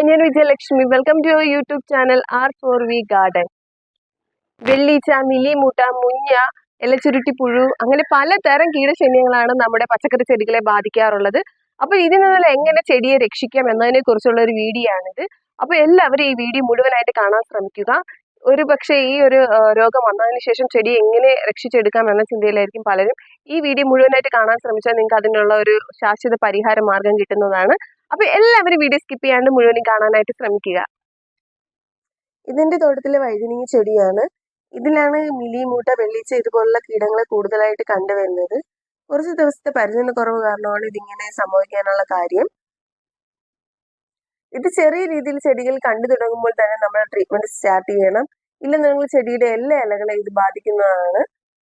ഞാൻ Vijayalakshmi. Welcome to your YouTube channel R4V garden. വെള്ളീച്ച, മിലിമൂട്ട, മുഞ്ഞ, ഇലച്ചുരുട്ടിപ്പുഴു അങ്ങനെ പലതരം കീടശല്യങ്ങളാണ് നമ്മുടെ പച്ചക്കറി ചെടികളെ ബാധിക്കാറുള്ളത്. അപ്പൊ ഇതിൽ നിന്നുള്ള എങ്ങനെ ചെടിയെ രക്ഷിക്കാം എന്നതിനെ കുറിച്ചുള്ള ഒരു വീഡിയോ ആണിത്. അപ്പൊ എല്ലാവരും ഈ വീഡിയോ മുഴുവനായിട്ട് കാണാൻ ശ്രമിക്കുക. ഒരു പക്ഷേ ഈ ഒരു രോഗം വന്നതിന് ശേഷം ചെടി എങ്ങനെ രക്ഷിച്ചെടുക്കാം എന്ന ചിന്തയിലായിരിക്കും പലരും. ഈ വീഡിയോ മുഴുവനായിട്ട് കാണാൻ ശ്രമിച്ചാൽ നിങ്ങൾക്ക് അതിനുള്ള ഒരു ശാശ്വത പരിഹാര മാർഗം കിട്ടുന്നതാണ്. അപ്പൊ എല്ലാവരും വീഡിയോ സ്കിപ്പ് ചെയ്യാണ്ട് മുഴുവനും കാണാനായിട്ട് ശ്രമിക്കുക. ഇതിന്റെ തോട്ടത്തിലെ വഴുതനങ്ങ ചെടിയാണ്. ഇതിലാണ് മിലിമൂട്ട, വെള്ളീച്ച ഇതുപോലുള്ള കീടങ്ങളെ കൂടുതലായിട്ട് കണ്ടുവരുന്നത്. കുറച്ച് ദിവസത്തെ പരിചരണക്കുറവ് കാരണമാണ് ഇതിങ്ങനെ സംഭവിക്കാനുള്ള കാര്യം. ഇത് ചെറിയ രീതിയിൽ ചെടികൾ കണ്ടു തുടങ്ങുമ്പോൾ തന്നെ നമ്മൾ ട്രീറ്റ്മെന്റ് സ്റ്റാർട്ട് ചെയ്യണം. ഇല്ലെന്നുണ്ടെങ്കിൽ ചെടിയുടെ എല്ലാ ഇലകളെയും ഇത് ബാധിക്കുന്നതാണ്.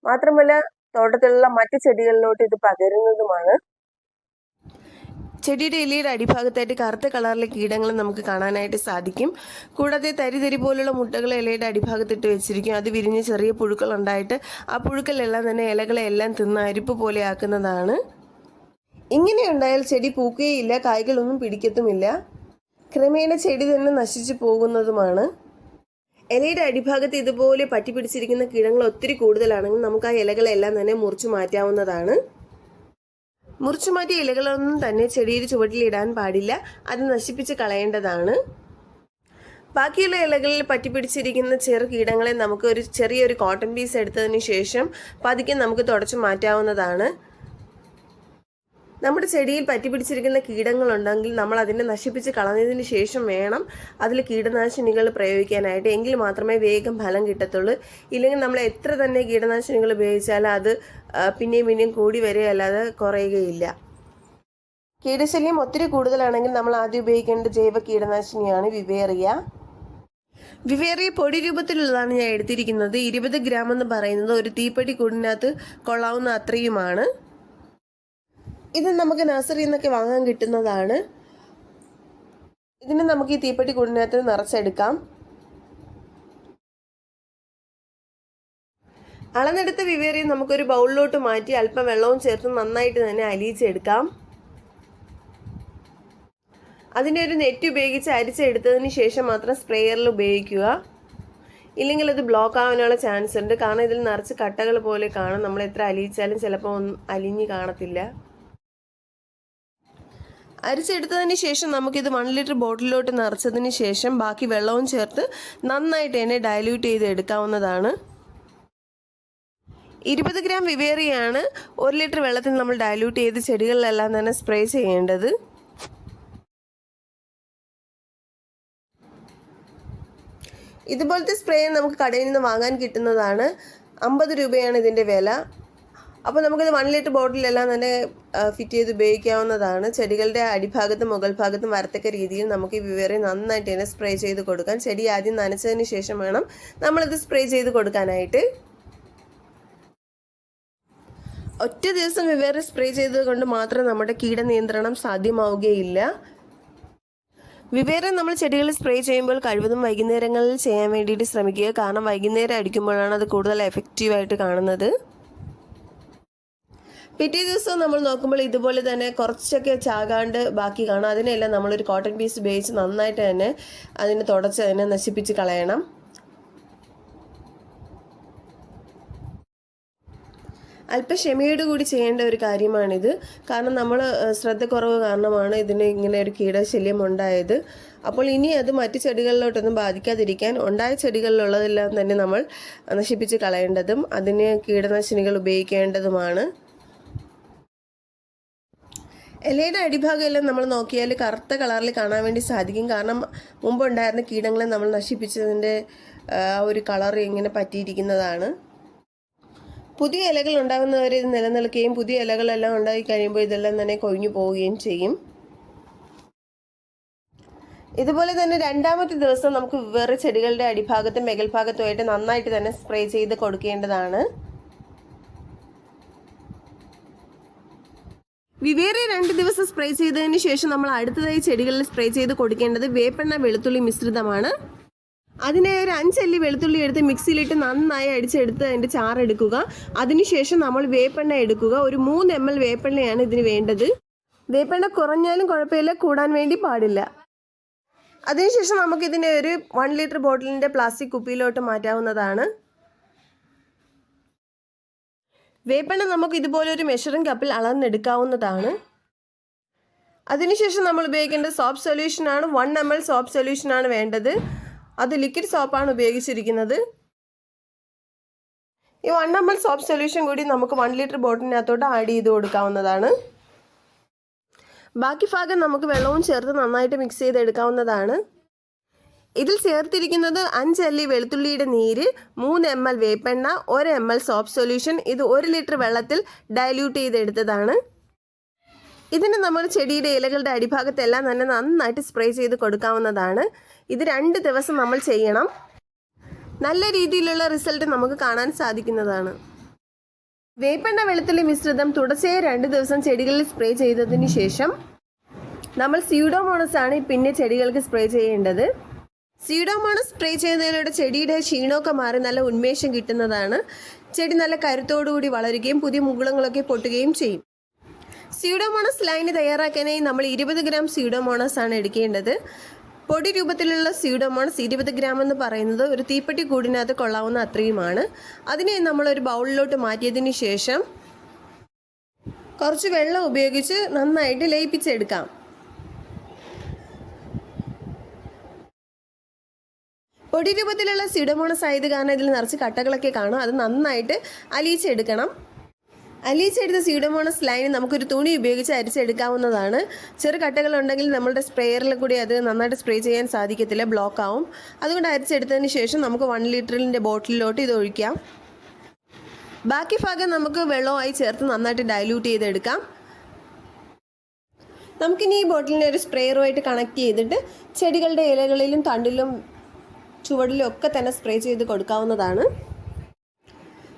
മാത്രമല്ല തോട്ടത്തിലുള്ള മറ്റു ചെടികളിലോട്ട് ഇത് പകരുന്നതുമാണ്. ചെടിയുടെ ഇലയുടെ അടിഭാഗത്തായിട്ട് കറുത്ത കളറിലെ കീടങ്ങൾ നമുക്ക് കാണാനായിട്ട് സാധിക്കും. കൂടാതെ തരി പോലുള്ള മുട്ടകൾ ഇലയുടെ അടിഭാഗത്തിട്ട് വെച്ചിരിക്കും. അത് വിരിഞ്ഞ് ചെറിയ പുഴുക്കൾ ഉണ്ടായിട്ട് ആ പുഴുക്കളെല്ലാം തന്നെ ഇലകളെല്ലാം തിന്ന് അരിപ്പ് പോലെ ആക്കുന്നതാണ്. ഇങ്ങനെ ഉണ്ടായാൽ ചെടി പൂക്കുകയില്ല, കായ്കളൊന്നും പിടിക്കത്തുമില്ല. ക്രമേണ ചെടി തന്നെ നശിച്ചു പോകുന്നതുമാണ്. ഇലയുടെ അടിഭാഗത്ത് ഇതുപോലെ പറ്റി പിടിച്ചിരിക്കുന്ന കീടങ്ങൾ ഒത്തിരി കൂടുതലാണെങ്കിൽ നമുക്ക് ആ ഇലകളെല്ലാം തന്നെ മുറിച്ചു മാറ്റാവുന്നതാണ്. മുറിച്ചു മാറ്റിയ ഇലകളൊന്നും തന്നെ ചെടിയുടെ ചുവട്ടിലിടാൻ പാടില്ല, അത് നശിപ്പിച്ച് കളയേണ്ടതാണ്. ബാക്കിയുള്ള ഇലകളിൽ പറ്റിപ്പിടിച്ചിരിക്കുന്ന ചെറു കീടങ്ങളെ നമുക്ക് ചെറിയൊരു കോട്ടൺ പീസ് എടുത്തതിന് ശേഷം പതുക്കെ നമുക്ക് തുടച്ചു മാറ്റാവുന്നതാണ്. നമ്മുടെ ചെടിയിൽ പറ്റിപ്പിടിച്ചിരിക്കുന്ന കീടങ്ങളുണ്ടെങ്കിൽ നമ്മൾ അതിനെ നശിപ്പിച്ച് കളഞ്ഞതിന് ശേഷം വേണം അതിൽ കീടനാശിനികൾ പ്രയോഗിക്കാനായിട്ട്. എങ്കിൽ മാത്രമേ വേഗം ഫലം കിട്ടത്തുള്ളൂ. ഇല്ലെങ്കിൽ നമ്മൾ എത്ര തന്നെ കീടനാശിനികൾ ഉപയോഗിച്ചാലും അത് പിന്നെയും കൂടി വരികയല്ലാതെ കുറയുകയില്ല. കീടശല്യം ഒത്തിരി കൂടുതലാണെങ്കിൽ നമ്മൾ ആദ്യം ഉപയോഗിക്കേണ്ട ജൈവ കീടനാശിനിയാണ് വിവേറിയ. വിവേറിയ പൊടി രൂപത്തിലുള്ളതാണ് ഞാൻ എടുത്തിരിക്കുന്നത്. 20 ഗ്രാം എന്ന് പറയുന്നത് ഒരു തീപ്പെട്ടി കൂടിനകത്ത് കൊള്ളാവുന്ന അത്രയുമാണ്. ഇത് നമുക്ക് നഴ്സറിയിൽ നിന്നൊക്കെ വാങ്ങാൻ കിട്ടുന്നതാണ്. ഇതിനെ നമുക്ക് ഈ തീപ്പെട്ടി കൂടിനകത്ത് നിറച്ചെടുക്കാം. അളന്നെടുത്ത വിവേറിയെ നമുക്കൊരു ബൗളിലോട്ട് മാറ്റി അല്പം വെള്ളവും ചേർത്ത് നന്നായിട്ട് തന്നെ അലിയിച്ചെടുക്കാം. അതിനെ ഒരു നെറ്റ് ഉപയോഗിച്ച് അരിച്ചെടുത്തതിന് ശേഷം മാത്രം സ്പ്രേയറിൽ ഉപയോഗിക്കുക. ഇല്ലെങ്കിൽ അത് ബ്ലോക്ക് ആവാനുള്ള ചാൻസ് ഉണ്ട്. കാരണം ഇതിൽ നിറച്ച് കട്ടകൾ പോലെ കാണും. നമ്മൾ എത്ര അലിയിച്ചാലും ചിലപ്പോൾ ഒന്നും അലിഞ്ഞ് കാണത്തില്ല. അരിച്ചെടുത്തതിന് ശേഷം നമുക്കിത് 1 ലിറ്റർ ബോട്ടിലോട്ട് നിറച്ചതിന് ശേഷം ബാക്കി വെള്ളവും ചേർത്ത് നന്നായിട്ട് തന്നെ ഡയല്യൂട്ട് ചെയ്ത് എടുക്കാവുന്നതാണ്. 20 ഗ്രാം വിവേറിയാണ് 1 ലിറ്റർ വെള്ളത്തിൽ നമ്മൾ ഡയല്യൂട്ട് ചെയ്ത് ചെടികളിലെല്ലാം തന്നെ സ്പ്രേ ചെയ്യേണ്ടത്. ഇതുപോലത്തെ സ്പ്രേ നമുക്ക് കടയിൽ നിന്ന് വാങ്ങാൻ കിട്ടുന്നതാണ്. 50 രൂപയാണ് ഇതിൻ്റെ വില. അപ്പോൾ നമുക്കിത് 1 ലിറ്റർ ബോട്ടിലെല്ലാം തന്നെ ഫിറ്റ് ചെയ്ത് ഉപയോഗിക്കാവുന്നതാണ്. ചെടികളുടെ അടിഭാഗത്തും മുകൾ ഭാഗത്തും വരത്തക്ക രീതിയിൽ നമുക്ക് ഈ വിവേറി നന്നായിട്ട് തന്നെ സ്പ്രേ ചെയ്ത് കൊടുക്കാം. ചെടി ആദ്യം നനച്ചതിന് ശേഷം വേണം നമ്മളിത് സ്പ്രേ ചെയ്ത് കൊടുക്കാനായിട്ട്. ഒറ്റ ദിവസം വിവേറി സ്പ്രേ ചെയ്തത് കൊണ്ട് മാത്രം നമ്മുടെ കീടനിയന്ത്രണം സാധ്യമാവുകയില്ല. വിവേറി നമ്മൾ ചെടികളിൽ സ്പ്രേ ചെയ്യുമ്പോൾ കഴിവതും വൈകുന്നേരങ്ങളിൽ ചെയ്യാൻ വേണ്ടിയിട്ട് ശ്രമിക്കുക. കാരണം വൈകുന്നേരം അടിക്കുമ്പോഴാണ് അത് കൂടുതൽ എഫക്റ്റീവായിട്ട് കാണുന്നത്. പിറ്റേ ദിവസം നമ്മൾ നോക്കുമ്പോൾ ഇതുപോലെ തന്നെ കുറച്ചൊക്കെ ചാകാണ്ട് ബാക്കി കാണാം. അതിനെല്ലാം നമ്മളൊരു കോട്ടൺ പീസ് ഉപയോഗിച്ച് നന്നായിട്ട് തന്നെ അതിനെ തുടച്ച് അതിനെ നശിപ്പിച്ച് കളയണം. അല്പം ക്ഷമയോട് കൂടി ചെയ്യേണ്ട ഒരു കാര്യമാണിത്. കാരണം നമ്മൾ ശ്രദ്ധക്കുറവ് കാരണമാണ് ഇതിന് ഇങ്ങനെ ഒരു കീടശല്യം ഉണ്ടായത്. അപ്പോൾ ഇനി അത് മറ്റു ചെടികളിലോട്ടൊന്നും ബാധിക്കാതിരിക്കാൻ ഉണ്ടായ ചെടികളിലുള്ളതെല്ലാം തന്നെ നമ്മൾ നശിപ്പിച്ച് കളയേണ്ടതും അതിന് കീടനാശിനികൾ ഉപയോഗിക്കേണ്ടതുമാണ്. ഇലയുടെ അടിഭാഗമെല്ലാം നമ്മൾ നോക്കിയാൽ കറുത്ത കളറിൽ കാണാൻ വേണ്ടി സാധിക്കും. കാരണം മുമ്പുണ്ടായിരുന്ന കീടങ്ങളെ നമ്മൾ നശിപ്പിച്ചതിൻ്റെ ഒരു കളർ ഇങ്ങനെ പറ്റിയിരിക്കുന്നതാണ്. പുതിയ ഇലകൾ ഉണ്ടാകുന്നവരെ ഇത് നിലനിൽക്കുകയും പുതിയ ഇലകളെല്ലാം ഉണ്ടായി കഴിയുമ്പോൾ ഇതെല്ലാം തന്നെ കൊഴിഞ്ഞു പോവുകയും ചെയ്യും. ഇതുപോലെ തന്നെ രണ്ടാമത്തെ ദിവസം നമുക്ക് വേറെ ചെടികളുടെ അടിഭാഗത്തും മേൽഭാഗത്തുമായിട്ട് നന്നായിട്ട് തന്നെ സ്പ്രേ ചെയ്ത് കൊടുക്കേണ്ടതാണ്. വിവേറി 2 ദിവസം സ്പ്രേ ചെയ്തതിന് ശേഷം നമ്മൾ അടുത്തതായി ചെടികളിൽ സ്പ്രേ ചെയ്ത് കൊടുക്കേണ്ടത് വേപ്പെണ്ണ വെളുത്തുള്ളി മിശ്രിതമാണ്. അതിനെ ഒരു 5 അല്ലി വെളുത്തുള്ളി എടുത്ത് മിക്സിയിലിട്ട് നന്നായി അടിച്ചെടുത്ത് അതിൻ്റെ ചാറെടുക്കുക. അതിനുശേഷം നമ്മൾ വേപ്പെണ്ണ എടുക്കുക. ഒരു 3 ml വേപ്പെണ്ണയാണ് ഇതിന് വേണ്ടത്. വേപ്പെണ്ണ കുറഞ്ഞാലും കുഴപ്പമില്ല, കൂടാൻ വേണ്ടി പാടില്ല. അതിനുശേഷം നമുക്കിതിനെ ഒരു 1 ലിറ്റർ ബോട്ടിലിൻ്റെ പ്ലാസ്റ്റിക് കുപ്പിയിലോട്ട് മാറ്റാവുന്നതാണ്. വേപ്പെണ്ണ നമുക്ക് ഇതുപോലെ ഒരു മെഷറിംഗ് കപ്പിൽ അളന്നെടുക്കാവുന്നതാണ്. അതിനുശേഷം നമ്മൾ ഉപയോഗിക്കേണ്ട സോപ്പ് സൊല്യൂഷനാണ്. 1 ml സോപ്പ് സൊല്യൂഷനാണ് വേണ്ടത്. അത് ലിക്വിഡ് സോപ്പാണ് ഉപയോഗിച്ചിരിക്കുന്നത്. ഈ 1 ml സോപ്പ് സൊല്യൂഷൻ കൂടി നമുക്ക് 1 ലിറ്റർ ബോട്ടിലിനകത്തോട്ട് ആഡ് ചെയ്ത് കൊടുക്കാവുന്നതാണ്. ബാക്കി ഭാഗം നമുക്ക് വെള്ളവും ചേർത്ത് നന്നായിട്ട് മിക്സ് ചെയ്തെടുക്കാവുന്നതാണ്. ഇതിൽ ചേർത്തിരിക്കുന്നത് 5 അല്ലി വെളുത്തുള്ളിയുടെ നീര്, 3 ml വേപ്പെണ്ണ, 1 ml സോപ്പ് സൊല്യൂഷൻ. ഇത് 1 ലിറ്റർ വെള്ളത്തിൽ ഡൈല്യൂട്ട് ചെയ്തെടുത്തതാണ്. ഇതിന് നമ്മൾ ചെടിയുടെ ഇലകളുടെ അടിഭാഗത്തെല്ലാം തന്നെ നന്നായിട്ട് സ്പ്രേ ചെയ്ത് കൊടുക്കാവുന്നതാണ്. ഇത് 2 ദിവസം നമ്മൾ ചെയ്യണം. നല്ല രീതിയിലുള്ള റിസൾട്ട് നമുക്ക് കാണാൻ സാധിക്കുന്നതാണ്. വേപ്പെണ്ണ വെളുത്തുള്ളി മിശ്രിതം തുടർച്ചയായി 2 ദിവസം ചെടികളിൽ സ്പ്രേ ചെയ്തതിന് ശേഷം നമ്മൾ സ്യൂഡോമോണസ് ആണ് പിന്നെ ചെടികൾക്ക് സ്പ്രേ ചെയ്യേണ്ടത്. സ്യൂഡോമോണസ് സ്പ്രേ ചെയ്യുന്നതിലൂടെ ചെടിയുടെ ക്ഷീണമൊക്കെ മാറി നല്ല ഉന്മേഷം കിട്ടുന്നതാണ്. ചെടി നല്ല കരുത്തോടുകൂടി വളരുകയും പുതിയ മുകുളങ്ങളൊക്കെ പൊട്ടുകയും ചെയ്യും. സ്യൂഡോമോണസ് ലൈന് തയ്യാറാക്കാനായി നമ്മൾ 20 ഗ്രാം സ്യൂഡോമോണസ് ആണ് എടുക്കേണ്ടത്. പൊടി രൂപത്തിലുള്ള സ്യൂഡോമോണസ് 20 ഗ്രാം എന്ന് പറയുന്നത് ഒരു തീപ്പെട്ടി കൂടിനകത്ത് കൊള്ളാവുന്ന അത്രയുമാണ്. അതിനെ നമ്മളൊരു ബൗളിലോട്ട് മാറ്റിയതിന് ശേഷം കുറച്ച് വെള്ളം ഉപയോഗിച്ച് നന്നായിട്ട് ലയിപ്പിച്ചെടുക്കാം. പൊടി രൂപത്തിലുള്ള സ്യൂഡോമോണസ് ആയത് കാരണം ഇതിൽ നിറച്ച് കട്ടകളൊക്കെ കാണും. അത് നന്നായിട്ട് അലിയിച്ചെടുക്കണം. അലിയിച്ചെടുത്ത സ്യൂഡോമോണസ് ലൈൻ നമുക്കൊരു തുണി ഉപയോഗിച്ച് അരിച്ചെടുക്കാവുന്നതാണ്. ചെറു കട്ടകളുണ്ടെങ്കിൽ നമ്മളുടെ സ്പ്രേയറിൽ കൂടി അത് നന്നായിട്ട് സ്പ്രേ ചെയ്യാൻ സാധിക്കത്തില്ല, ബ്ലോക്ക് ആവും. അതുകൊണ്ട് അരിച്ചെടുത്തതിന് ശേഷം നമുക്ക് 1 ലിറ്ററിൻ്റെ ബോട്ടിലിലോട്ട് ഇത് ഒഴിക്കാം. ബാക്കി ഭാഗം നമുക്ക് വെള്ളവുമായി ചേർത്ത് നന്നായിട്ട് ഡൈല്യൂട്ട് ചെയ്തെടുക്കാം. നമുക്കിനി ഈ ബോട്ടിലിനെ ഒരു സ്പ്രേയറുമായിട്ട് കണക്ട് ചെയ്തിട്ട് ചെടികളുടെ ഇലകളിലും തണ്ടിലും ചുവടിലും ഒക്കെ തന്നെ സ്പ്രേ ചെയ്ത് കൊടുക്കാവുന്നതാണ്.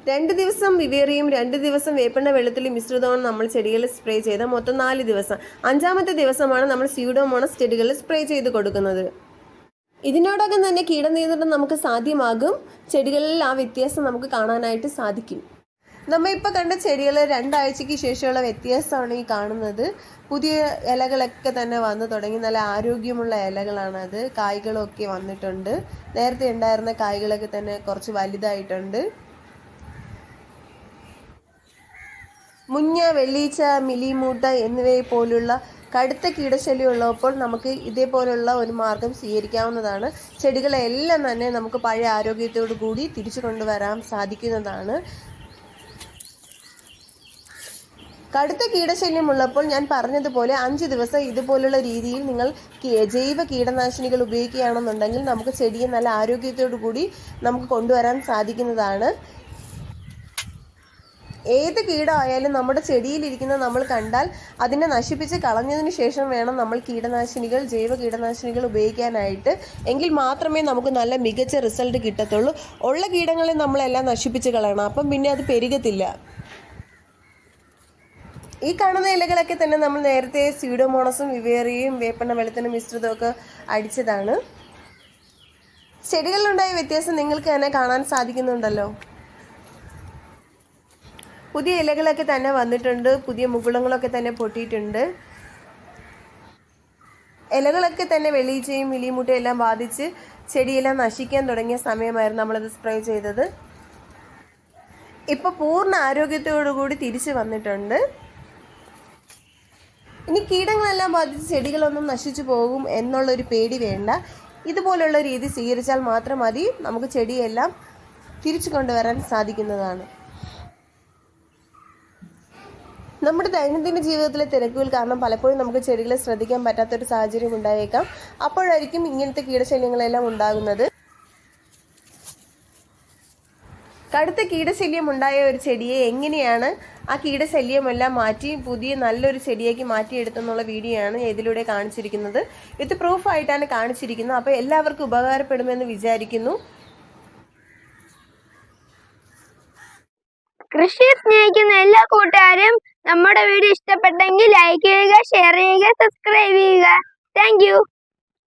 2 ദിവസം വിവേറിയും 2 ദിവസം വേപ്പെണ്ണ വെളുത്തുള്ളി മിശ്രിതവും നമ്മൾ ചെടികളിൽ സ്പ്രേ ചെയ്ത മൊത്തം 4 ദിവസം. 5-ാമത്തെ ദിവസമാണ് നമ്മൾ സ്യൂഡോമോണസ് ചെടികളിൽ സ്പ്രേ ചെയ്ത് കൊടുക്കുന്നത്. ഇതിനോടകം തന്നെ കീടനിയന്ത്രണം നമുക്ക് സാധ്യമാകും. ചെടികളിൽ ആ വ്യത്യാസം നമുക്ക് കാണാനായിട്ട് സാധിക്കും. നമ്മളിപ്പോൾ കണ്ട ചെടികൾ 2 ആഴ്ചയ്ക്ക് ശേഷമുള്ള വ്യത്യാസമാണ് ഈ കാണുന്നത്. പുതിയ ഇലകളൊക്കെ തന്നെ വന്നു തുടങ്ങി. നല്ല ആരോഗ്യമുള്ള ഇലകളാണത്. കായ്കളൊക്കെ വന്നിട്ടുണ്ട്. നേരത്തെ ഉണ്ടായിരുന്ന കായ്കളൊക്കെ തന്നെ കുറച്ച് വലുതായിട്ടുണ്ട്. മുഞ്ഞ, വെള്ളീച്ച, മിലിമൂട്ട എന്നിവയെ പോലുള്ള കടുത്ത കീടശല്യം ഉള്ളപ്പോൾ നമുക്ക് ഇതേപോലുള്ള ഒരു മാർഗം സ്വീകരിക്കാവുന്നതാണ്. ചെടികളെല്ലാം തന്നെ നമുക്ക് പഴയ ആരോഗ്യത്തോടു കൂടി തിരിച്ചു കൊണ്ടുവരാൻ സാധിക്കുന്നതാണ്. കടുത്ത കീടശല്യമുള്ളപ്പോൾ ഞാൻ പറഞ്ഞതുപോലെ 5 ദിവസം ഇതുപോലുള്ള രീതിയിൽ നിങ്ങൾ ജൈവ കീടനാശിനികൾ ഉപയോഗിക്കുകയാണെന്നുണ്ടെങ്കിൽ നമുക്ക് ചെടിയെ നല്ല ആരോഗ്യത്തോടു കൂടി നമുക്ക് കൊണ്ടുവരാൻ സാധിക്കുന്നതാണ്. ഏത് കീടമായാലും നമ്മുടെ ചെടിയിലിരിക്കുന്ന നമ്മൾ കണ്ടാൽ അതിനെ നശിപ്പിച്ച് കളഞ്ഞതിന് ശേഷം വേണം നമ്മൾ കീടനാശിനികൾ, ജൈവ കീടനാശിനികൾ ഉപയോഗിക്കാനായിട്ട്. എങ്കിൽ മാത്രമേ നമുക്ക് നല്ല മികച്ച റിസൾട്ട് കിട്ടത്തുള്ളൂ. ഉള്ള കീടങ്ങളെ നമ്മളെല്ലാം നശിപ്പിച്ച് കളയണം. അപ്പം പിന്നെ അത് പെരുകത്തില്ല. ഈ കാണുന്ന ഇലകളൊക്കെ തന്നെ നമ്മൾ നേരത്തെ സ്യൂഡോമോണസും വിവേറിയയും വേപ്പെണ്ണ വെളുത്തുള്ളി മിശ്രിതമൊക്കെ അടിച്ചതാണ്. ചെടികളിലുണ്ടായ വ്യത്യാസം നിങ്ങൾക്ക് തന്നെ കാണാൻ സാധിക്കുന്നുണ്ടല്ലോ. പുതിയ ഇലകളൊക്കെ തന്നെ വന്നിട്ടുണ്ട്. പുതിയ മുകുളങ്ങളൊക്കെ തന്നെ പൊട്ടിയിട്ടുണ്ട്. ഇലകളൊക്കെ തന്നെ വെള്ളീച്ചയും മിലിമുട്ടയും എല്ലാം ബാധിച്ച് ചെടിയെല്ലാം നശിക്കാൻ തുടങ്ങിയ സമയമായിരുന്നു നമ്മളത് സ്പ്രേ ചെയ്തത്. ഇപ്പോൾ പൂർണ്ണ ആരോഗ്യത്തോടുകൂടി തിരിച്ചു വന്നിട്ടുണ്ട്. ഇനി കീടങ്ങളെല്ലാം ബാധിച്ച് ചെടികളൊന്നും നശിച്ചു പോകും എന്നുള്ളൊരു പേടി വേണ്ട. ഇതുപോലുള്ള രീതി സ്വീകരിച്ചാൽ മാത്രം മതി. നമുക്ക് ചെടിയെല്ലാം തിരിച്ചു കൊണ്ടുവരാൻ സാധിക്കുന്നതാണ്. നമ്മുടെ ദൈനംദിന ജീവിതത്തിലെ തിരക്കുകൾ കാരണം പലപ്പോഴും നമുക്ക് ചെടികളെ ശ്രദ്ധിക്കാൻ പറ്റാത്തൊരു സാഹചര്യം ഉണ്ടായേക്കാം. അപ്പോഴായിരിക്കും ഇങ്ങനത്തെ കീടശല്യങ്ങളെല്ലാം ഉണ്ടാകുന്നത്. കടുത്ത കീടശല്യം ഉണ്ടായ ഒരു ചെടിയെ എങ്ങനെയാണ് ആ കീടശല്യമെല്ലാം മാറ്റി പുതിയ നല്ലൊരു ചെടിയാക്കി മാറ്റിയെടുത്തെന്നുള്ള വീഡിയോ ആണ് ഇതിലൂടെ കാണിച്ചിരിക്കുന്നത്. ഇത് പ്രൂഫായിട്ടാണ് കാണിച്ചിരിക്കുന്നത്. അപ്പോൾ എല്ലാവർക്കും ഉപകാരപ്പെടുമെന്ന് വിചാരിക്കുന്നു. കൃഷിയെ സ്നേഹിക്കുന്ന എല്ലാ കൂട്ടുകാരും നമ്മുടെ വീഡിയോ ഇഷ്ടപ്പെട്ടെങ്കിൽ ലൈക്ക് ചെയ്യുക, ഷെയർ ചെയ്യുക, സബ്സ്ക്രൈബ് ചെയ്യുക. Thank you.